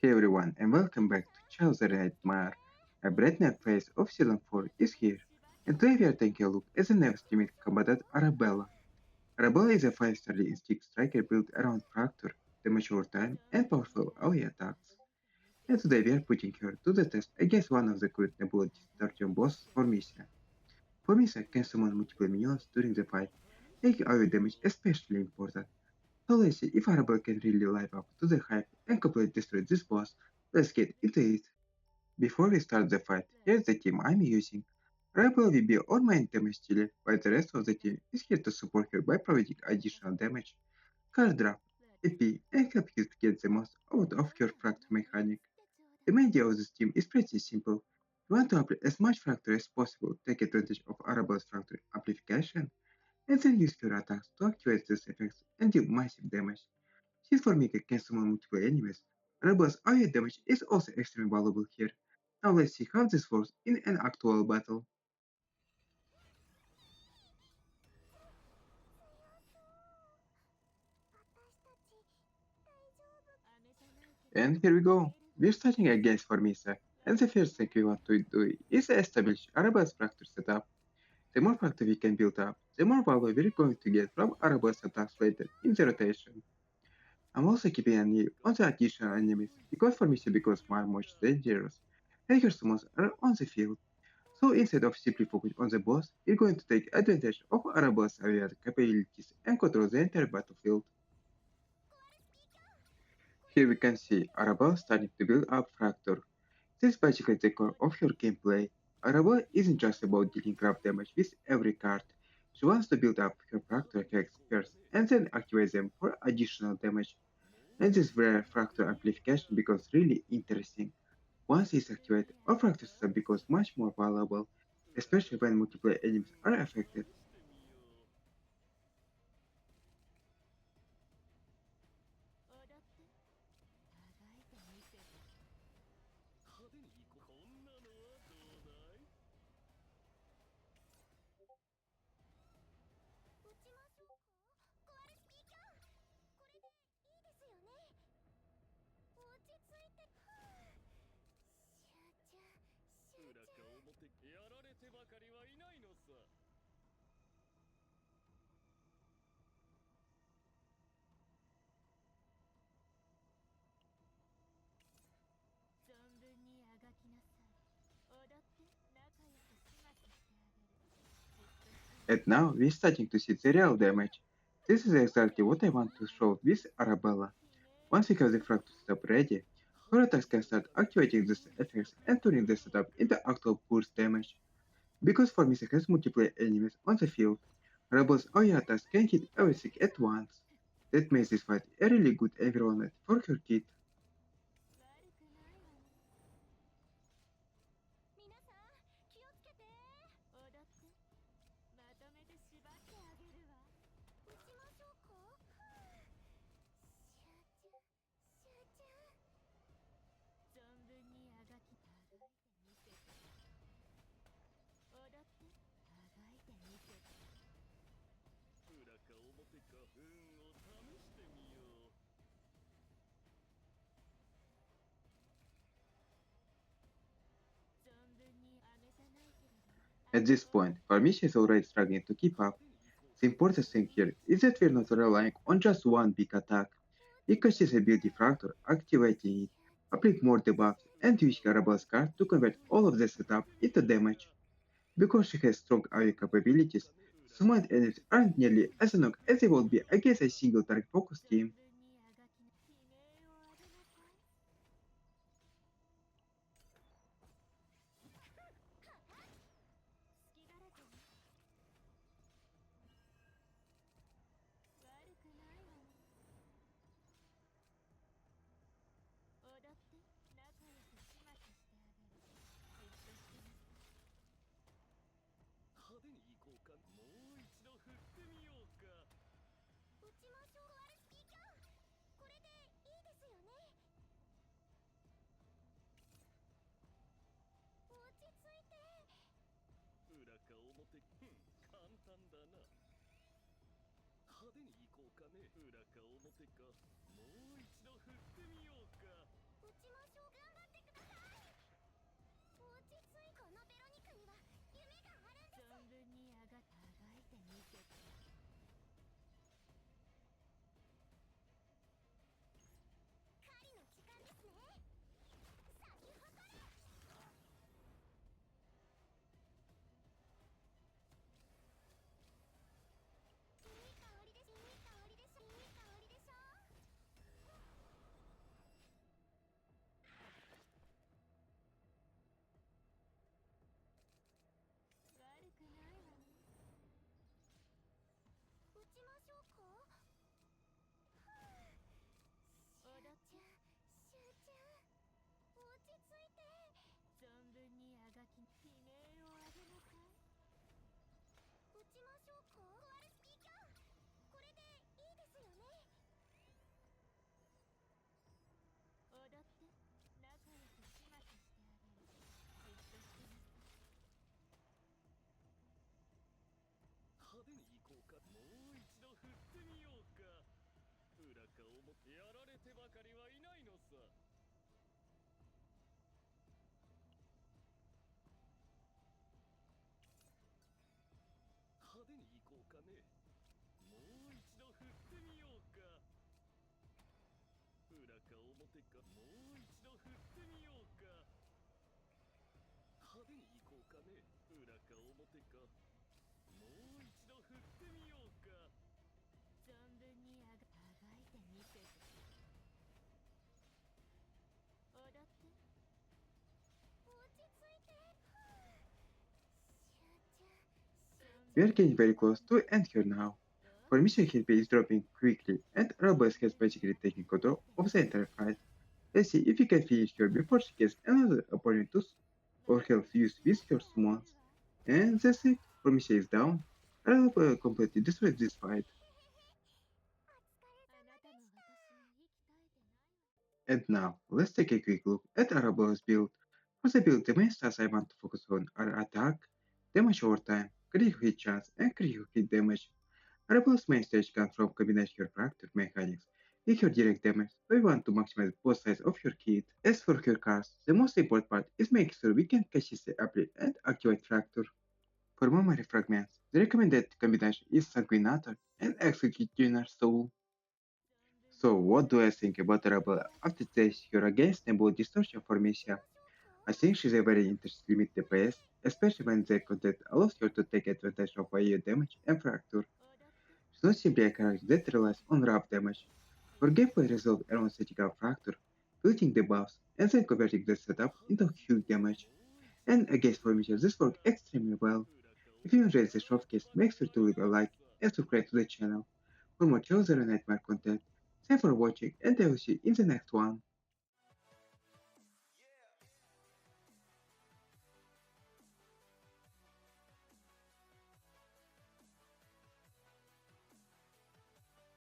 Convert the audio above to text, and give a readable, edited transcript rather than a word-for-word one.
Hey everyone, and welcome back to Charles the Nightmare. A brand new phase of Season 4 is here, and today we are taking a look at the next timid combatant Arabella. Arabella is a 5-star instinct striker built around Fracture, damage over time, and powerful AoE attacks. And today we are putting her to the test against one of the current Nebula Distortion bosses, Formica. Formica can summon multiple minions during the fight, making AoE damage especially important. So let's see if Arabella can really live up to the hype and completely destroy this boss. Let's get into it. Before we start the fight, here's the team I'm using. Rebel will be our main damage dealer, while the rest of the team is here to support her by providing additional damage, card drop, AP, and help you to get the most out of your fracture mechanic. The main idea of this team is pretty simple. You want to apply as much fracture as possible, take advantage of Arabelle's fracture amplification, and then use your attacks to activate these effects and deal massive damage. Since Formica can summon multiple enemies, Rebel's area damage is also extremely valuable here. Now let's see how this works in an actual battle. And here we go. We're starting against Formisa, and the first thing we want to do is establish Rebel's fracture setup. The more fracture we can build up, the more value we're going to get from Rebel's attacks later in the rotation. I'm also keeping an eye on the additional enemies because Formisa becomes more and more dangerous. And her summons are on the field. So instead of simply focusing on the boss, we're going to take advantage of Arabelle's area capabilities and control the entire battlefield. Here we can see Arabelle starting to build up Fracture. This is basically the core of your gameplay. Arabelle isn't just about dealing grab damage with every card. She wants to build up her Fracture effects first and then activate them for additional damage. And this is where Fracture amplification becomes really interesting. Once it's activated, all Fracture system becomes much more valuable, especially when multiple enemies are affected. And now we're starting to see the real damage. This is exactly what I want to show with Arabella. Once you have the fractal setup ready, your attacks can start activating these effects and turning the setup into actual burst damage. Because Formisa has multiple enemies on the field, Arabelle's AoE attacks can hit everything at once. That makes this fight a really good environment for her kit. At this point, Farmiga is already struggling to keep up. The important thing here is that we're not relying on just one big attack. We can see the ability factor activating it, applying more debuffs, and using Arabelle's card to convert all of the setup into damage. Because she has strong AoE capabilities, summoned enemies aren't nearly as annoying as they would be against a single target focused team. やられてばかりはいないのさ。派手に行こうかね。もう一度振ってみようか。裏か表か、もう一度振ってみようか。派手に行こうかね。裏か表か、もう一度振ってみようか。存分にあがいてみせて。踊って。落ち着いて。集中。We are getting very close to end here now. Formation HP is dropping quickly, and Arabella has basically taken control of the entire fight. Let's see if we can finish her before she gets another opponent to or help use with her summons. And that's it, Formation is down. Arabella completely destroyed this fight. あなたも私も息絶えてないわ。And now, let's take a quick look at Arabella's build. For the build, the main stats I want to focus on are attack, damage over time, critical hit chance, and critical hit damage. Arabella's main stage comes from combination her fracture mechanics with her direct damage, so we want to maximize both sides of her kit. As for her cards, the most important part is making sure we can catch the apply and activate fracture. For memory fragments, the recommended combination is Sanguinator and Executioner Soul. So what do I think about Arabella after this her against Nebula Distortion Formica? I think she's a very interesting limit DPS, especially when the content allows her to take advantage of AU damage and fracture. She's not simply a character that relies on rough damage. Her gameplay resolves around setting up fracture, building the buffs, and then converting the setup into huge damage. And against Formica this works extremely well. If you enjoyed this showcase, make sure to leave a like and subscribe to the channel for more Chosen and Nightmare content. Thanks for watching and I will see you in the next one.